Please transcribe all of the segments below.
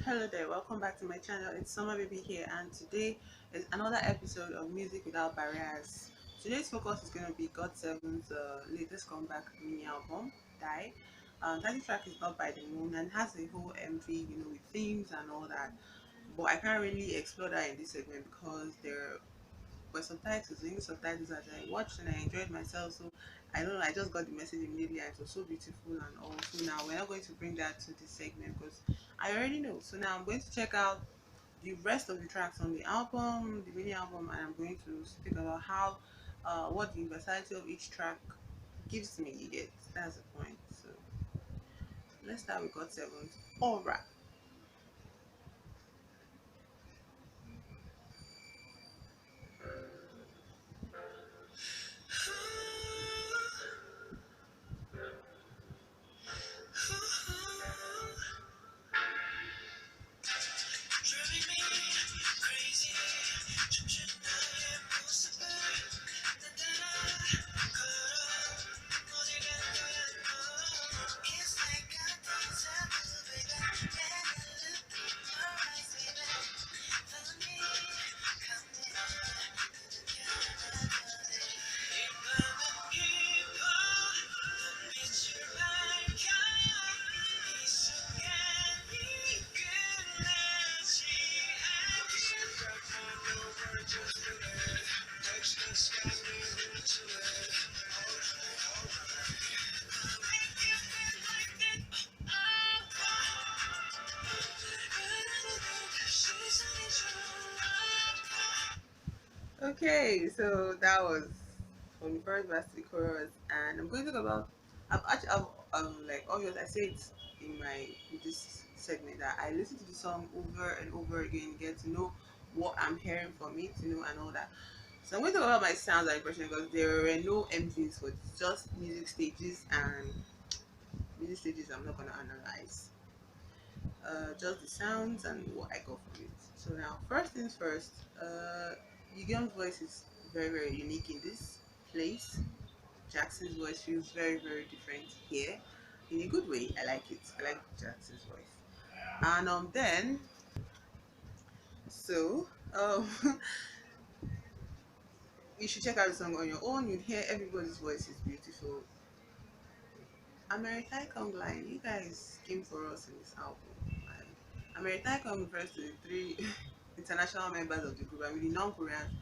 Hello there, welcome back to my channel. It's Summer Baby here, and today is another episode of Music Without Barriers. Today's focus is going to be GOT7's latest comeback mini album, Die. Title track is Not by the Moon and has a whole MV, with themes and all that. But I can't really explore that in this segment because there were subtitles, English subtitles that I watched and I enjoyed myself. So I don't know, I just got the message immediately and it was so beautiful and all. So now we're not going to bring that to this segment because I already know. So now I'm going to check out the rest of the tracks on the album, the mini album, and I'm going to speak about how what the universality of each track gives me. You get that's the point. So let's start with GOT7's Aura. Okay, so that was from the first verse to the chorus, and I'm going to talk about. I've actually, like obvious. I say it in this segment that I listen to the song over and over again, get to know what I'm hearing from it, and all that. So I'm going to talk about my sounds and impression because there were no MVs for it. It's just music stages and music stages. I'm not gonna analyze. Just the sounds and what I got from it. So now, first things first. Yugion's voice is very very unique in this place. Jackson's voice feels very very different here, in a good way. I like it. I like Jackson's voice. And then so you should check out the song on your own. You'd hear everybody's voice is beautiful. Ameritai Kong line, you guys came for us in this album. And Ameritai Kong refers to the three international members of the group. I mean, the non-Koreans,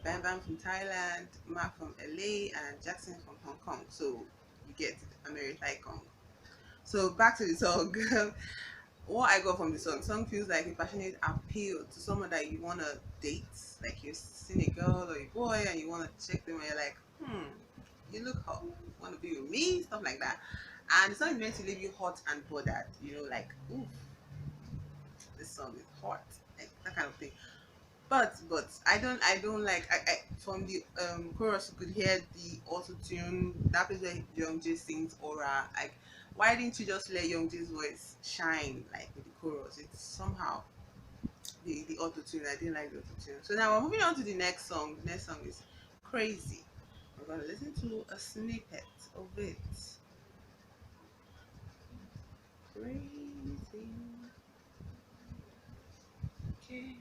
Bam Bam from Thailand, Mark from LA, and Jackson from Hong Kong. So you get Ameritai Kong. So back to the song. What I got from the song feels like a passionate appeal to someone that you want to date. Like you're seeing a girl or a boy and you want to check them and you're like, you look hot. Want to be with me? Stuff like that. And the song is meant to leave you hot and bothered. Like, ooh, this song is hot. Like that kind of thing. But I don't like I from the chorus you could hear the auto tune. That is where Young J sings aura. Like why didn't you just let Young J's voice shine like with the chorus? It's somehow the auto tune. I didn't like the auto tune. So now we're moving on to the next song. The next song is Crazy. We're gonna listen to a snippet of it. Crazy. Okay.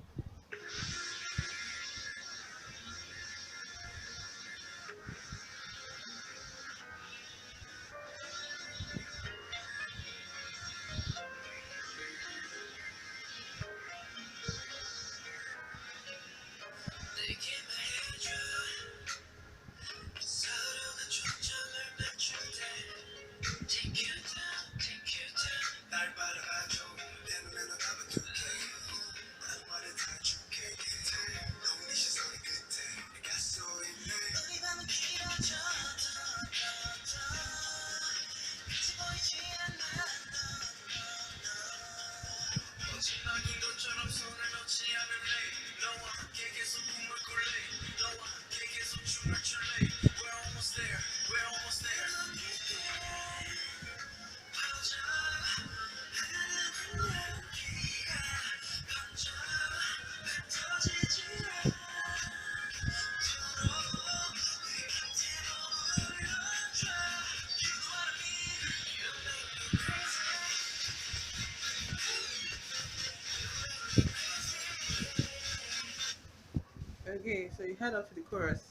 Okay, so you head up to the chorus.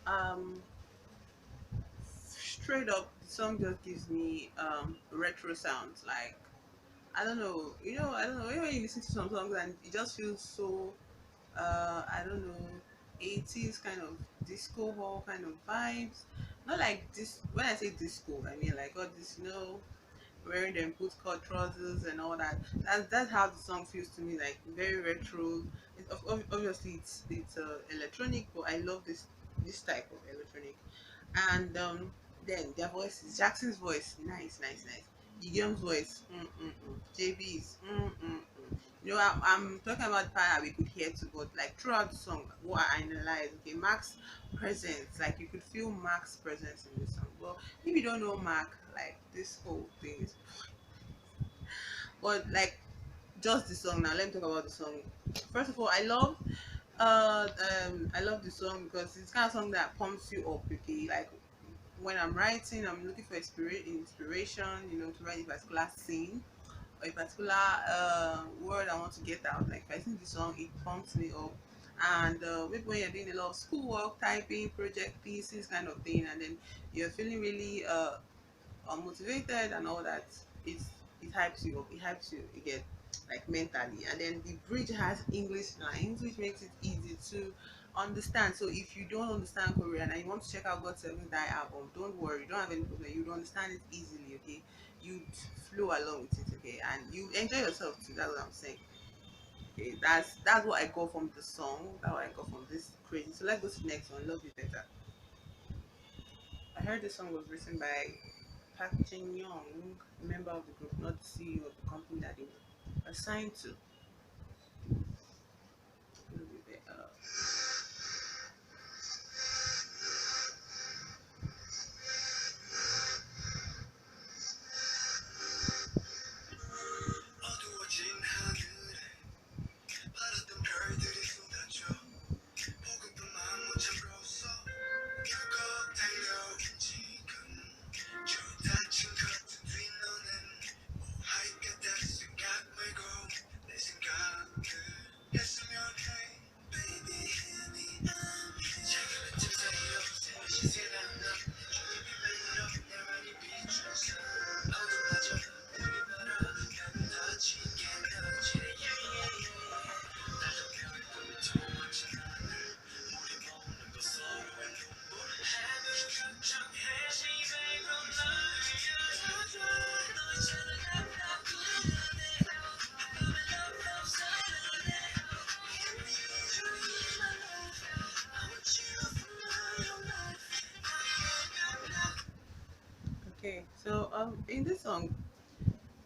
Um, Straight up, the song just gives me retro sounds. Like I don't know. When you listen to some songs and it just feels so I don't know, 80s kind of disco hall kind of vibes. Not like this. When I say disco, I mean like all this, wearing them boot cut trousers and all that. That's how the song feels to me, like very retro. Obviously it's electronic, but I love this type of electronic. And then their voices, Jackson's voice, nice, nice, nice. Gideon's voice, JB's, I'm talking about the part that we could hear too, but like throughout the song, what I analyzed, okay, Mark's presence, like you could feel Mark's presence in the song. Well, if you don't know Mark, like this whole thing is, but like just the song now. Let me talk about the song. First of all, I love the song because it's kind of song that pumps you up. Okay, like when I'm writing, I'm looking for inspiration, to write a particular scene or a particular word I want to get out. Like if I sing the song, it pumps me up. And maybe when you're doing a lot of schoolwork, typing, project pieces, kind of thing, and then you're feeling really unmotivated and all that, it's it hypes you up. It hypes you again, like mentally. And then the bridge has English lines, which makes it easy to understand. So if you don't understand Korean and you want to check out GOT7 Die album, don't worry, you don't have any problem. You don't understand it easily, okay? You flow along with it, okay? And you enjoy yourself too. That's what I'm saying. Okay, that's what I got from the song. That's what I got from this crazy. So let's go to the next one. Love You Better. I heard this song was written by Park Jin Young, a member of the group, not the CEO of the company that they were assigned to. Love You Better. 어두워진 하늘에 바랐던 별들이 쏟아져 보고픈 마음 못 참고서 결국 달려온 지금 주다친 같은 뒤너는 뭐 하겠다 생각 말고 내 생각을 했으면 해 Baby hear me out 작은 틈 사이로 시세란 너 종이 빛나는 내 말이 비춰서 어둠마저 별이 바라 나는 더 짙게 너지를 나도 별을 통하지 않을 우리 먹는 것 서로의 눈물 하늘 걱정해 시간도 너를 열어줘 너 있잖아 나 부르네 하면 love love 사랑해 Give me you in my life I want you for my whole life Okay, so in this song,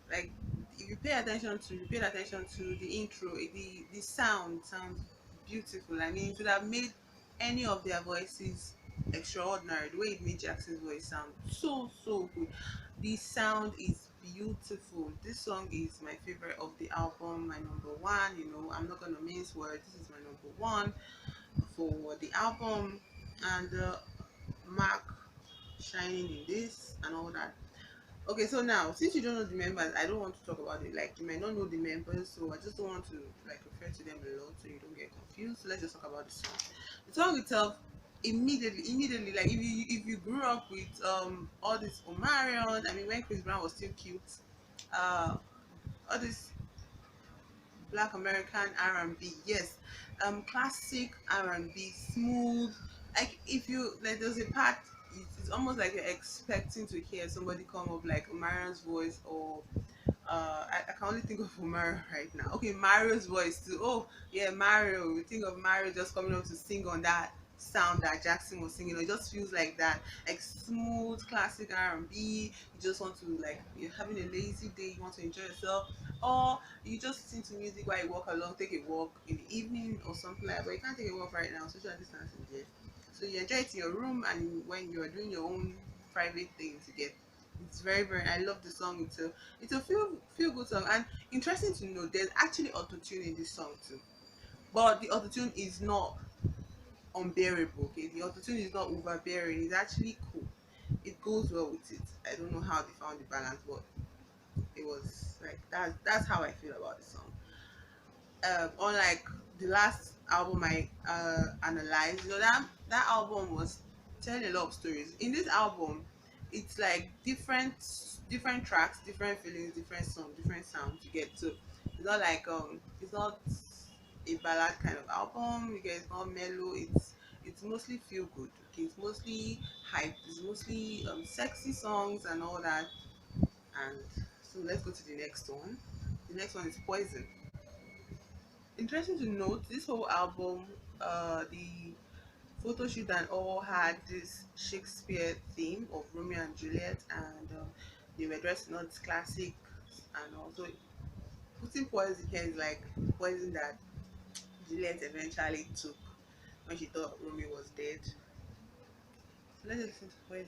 like if you paid attention to the intro, the sound sounds beautiful. I mean, it would have made any of their voices extraordinary. The way it made Jackson's voice sound so good. The sound is beautiful. This song is my favorite of the album, my number one. I'm not gonna mince words. This is my number one for the album, and Mark shining in this and all that. Okay, so now since you don't know the members, I don't want to talk about it. Like you might not know the members, so I just don't want to like refer to them a lot so you don't get confused. So let's just talk about the song. The song itself, immediately, like if you grew up with all this Omarion, I mean when Chris Brown was still cute, uh all this Black American R&B, yes, classic R&B, smooth. Like if you like, there's a part. It's almost like you're expecting to hear somebody come up like Marion's voice, or I can only think of Mario right now. Okay, Mario's voice too. Oh yeah, Mario. We think of Mario just coming up to sing on that sound that Jackson was singing. It just feels like that, like smooth classic R&B. You just want to like you're having a lazy day. You want to enjoy yourself, or you just listen to music while you walk along, take a walk in the evening or something like that. But you can't take a walk right now, social distancing, yeah. So you enjoy it in your room, and when you're doing your own private things, you get it's very. I love the song. It's a feel good song, and interesting to know there's actually auto tune in this song too. But the auto tune is not unbearable. Okay, the auto tune is not overbearing. It's actually cool. It goes well with it. I don't know how they found the balance, but it was like that's how I feel about the song. Unlike the last album I analyzed, that album was telling a lot of stories. In this album, it's like different tracks, different feelings, different songs, different sounds you get. So it's not a ballad kind of album. You get, it's not mellow. It's mostly feel good. Okay, it's mostly hype. It's mostly sexy songs and all that. And so let's go to the next one. The next one is Poison. Interesting to note, this whole album, the photo shoot and all had this Shakespeare theme of Romeo and Juliet, and they were dressed in all this classic, and also putting poison here is like poison that Juliet eventually took when she thought Romeo was dead. So let's listen to Poison.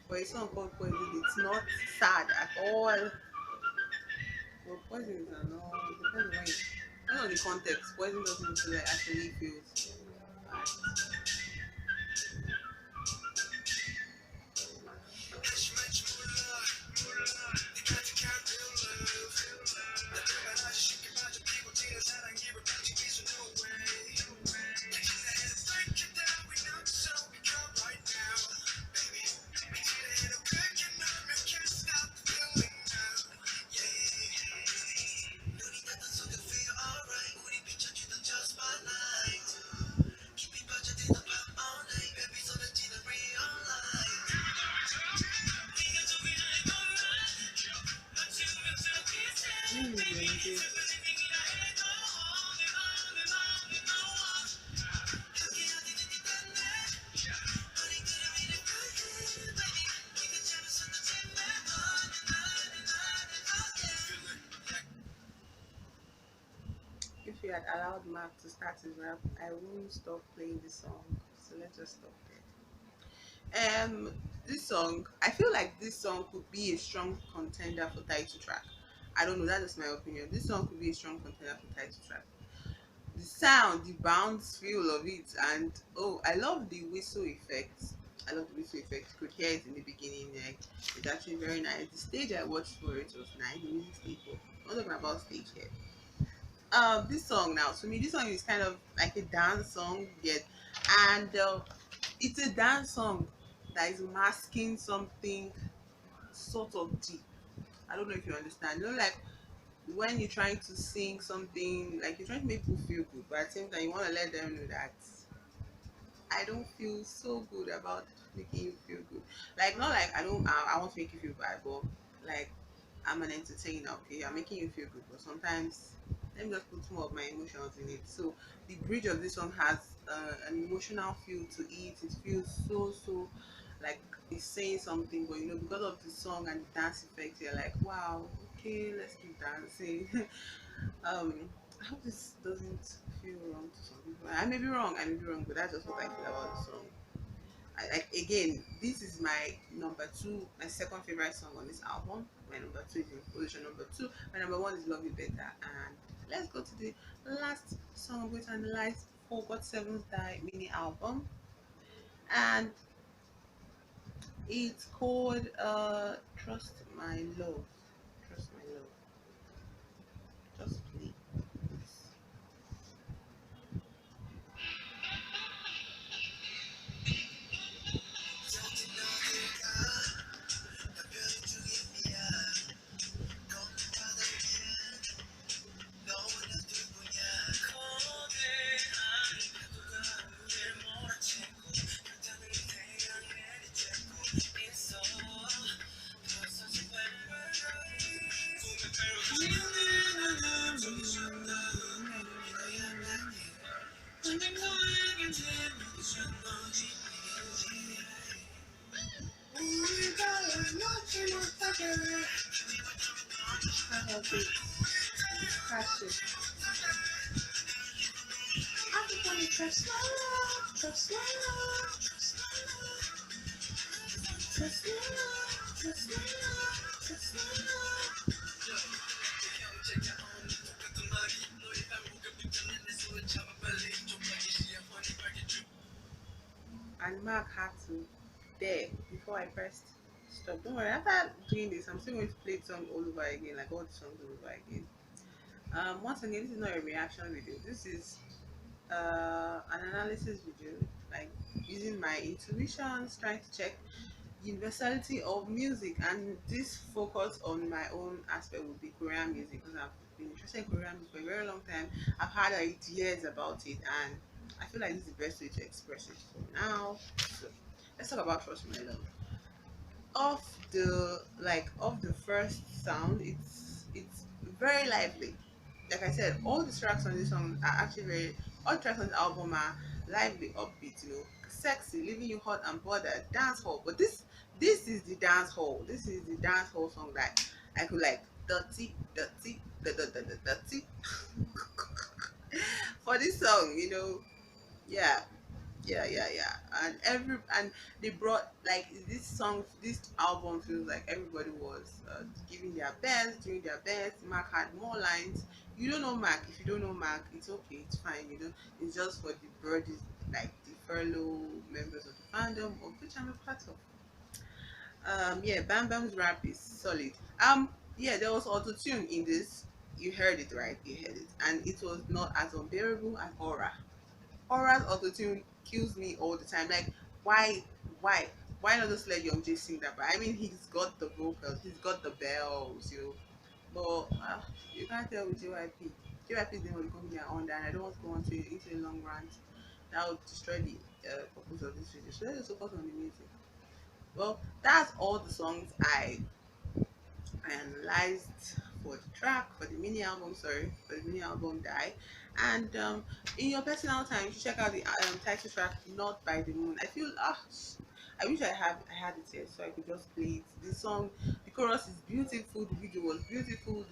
For a song called Poison, it's not sad at all. But poison is an all depends on when you, depends on the context. Poison doesn't feel like actually feels bad. Mm, if you had allowed Mark to start his rap, I wouldn't stop playing the song. So let's just stop there. This song, I feel like this song could be a strong contender for title track. I don't know, that is my opinion. This song could be a strong contender for title track. The sound, the bounce feel of it, and oh, I love the whistle effect. I love the whistle effect. You could hear it in the beginning, like it's actually very nice. The stage I watched for it was nice. The music stage, but I'm not talking about stage here. This song now, to me, this song is kind of like a dance song, you get, and it's a dance song that is masking something sort of deep. I don't know if you understand. Like when you're trying to sing something, like you're trying to make people feel good, but at the same time you want to let them know that I don't feel so good about making you feel good. Like not like I want to make you feel bad, but like I'm an entertainer, okay? I'm making you feel good, but sometimes let me just put some of my emotions in it. So the bridge of this song has an emotional feel to it. It feels so like it's saying something, but because of the song and the dance effect, you're like, wow, okay, let's keep dancing. um, I hope this doesn't feel wrong to some people. I may be wrong, but that's just what I feel about the song. Like again, this is my number two, my second favorite song on this album. My number two is in position number two. My number one is Love You Better. And let's go to the last song I'm going to analyze for GOT7's Die mini album. And it's called Trust My Love. Trust My Love. Just play. I love it. Catch it. I just want to trust my love, trust my love, trust my love, trust my love, trust my love, trust my love. And Mark had to there before I pressed stop. Don't worry. After doing this, I'm still going to play the song all over again, like all the songs all over again. Once again, this is not a reaction video. This is an analysis video, like using my intuitions, trying to check universality of music, and this focus on my own aspect would be Korean music because I've been interested in Korean music for a very long time. I've had ideas about it, and I feel like this is the best way to express it. So now, so let's talk about Trust My Love. Of the first sound, it's very lively. Like I said, all the tracks on this song are actually very, all the tracks on the album are lively, upbeat, sexy, leaving you hot and bothered, dance hall. But this is the dance hall. This is the dance hall song that I could like dirty, dirty, dirty, dirty for this song, yeah, yeah. And they brought like this song, this album feels like everybody was giving their best, doing their best. Mark had more lines. You don't know Mark. If you don't know Mark, it's okay, it's fine. It's just for the birdies, like the furlough members of the fandom, of which I'm a part of. Yeah, Bam Bam's rap is solid. Yeah, there was auto tune in this. You heard it, right? You heard it, and it was not as unbearable as Aura. Aura's autotune kills me all the time. Like, why, why, why not just let Young J sing that? But I mean, he's got the vocals, he's got the bells, But you can't tell with JYP. JYP is the name of the company are under, and I don't want to go into a long rant. That would destroy the purpose of this video. So let's just focus on the music. Well, that's all the songs I analyzed for the track, for the mini album, sorry, for the mini album Die. And in your personal time, you should check out the title track, Not by the Moon. I feel, I wish I had it here so I could just play it. The song, the chorus is beautiful, the video was beautiful,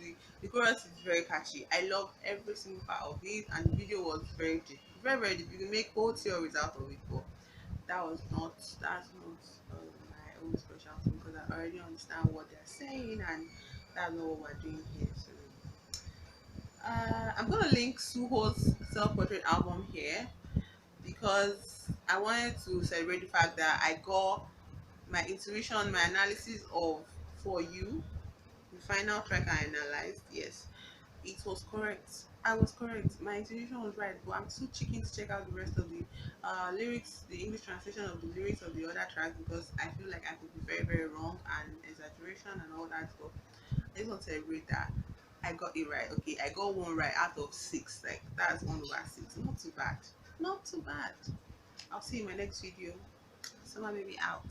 the chorus is very catchy. I love every single part of it, and the video was very deep, very, very deep. You can make whole theories out of it, but that's not my own specialty because I already understand what they're saying, and that's not what we're doing here. So I'm gonna link Suho's self-portrait album here because I wanted to celebrate the fact that I got my intuition, my analysis of For You, the final track I analyzed. Yes, it was correct. I was correct. My intuition was right, but I'm too chicken to check out the rest of the lyrics, the English translation of the lyrics of the other tracks because I feel like I could be very, very wrong and exaggeration and all that stuff. I just want to celebrate that I got it right. Okay, I got one right out of six. Like that's 1/6. Not too bad. Not too bad. I'll see you in my next video. Summer baby out.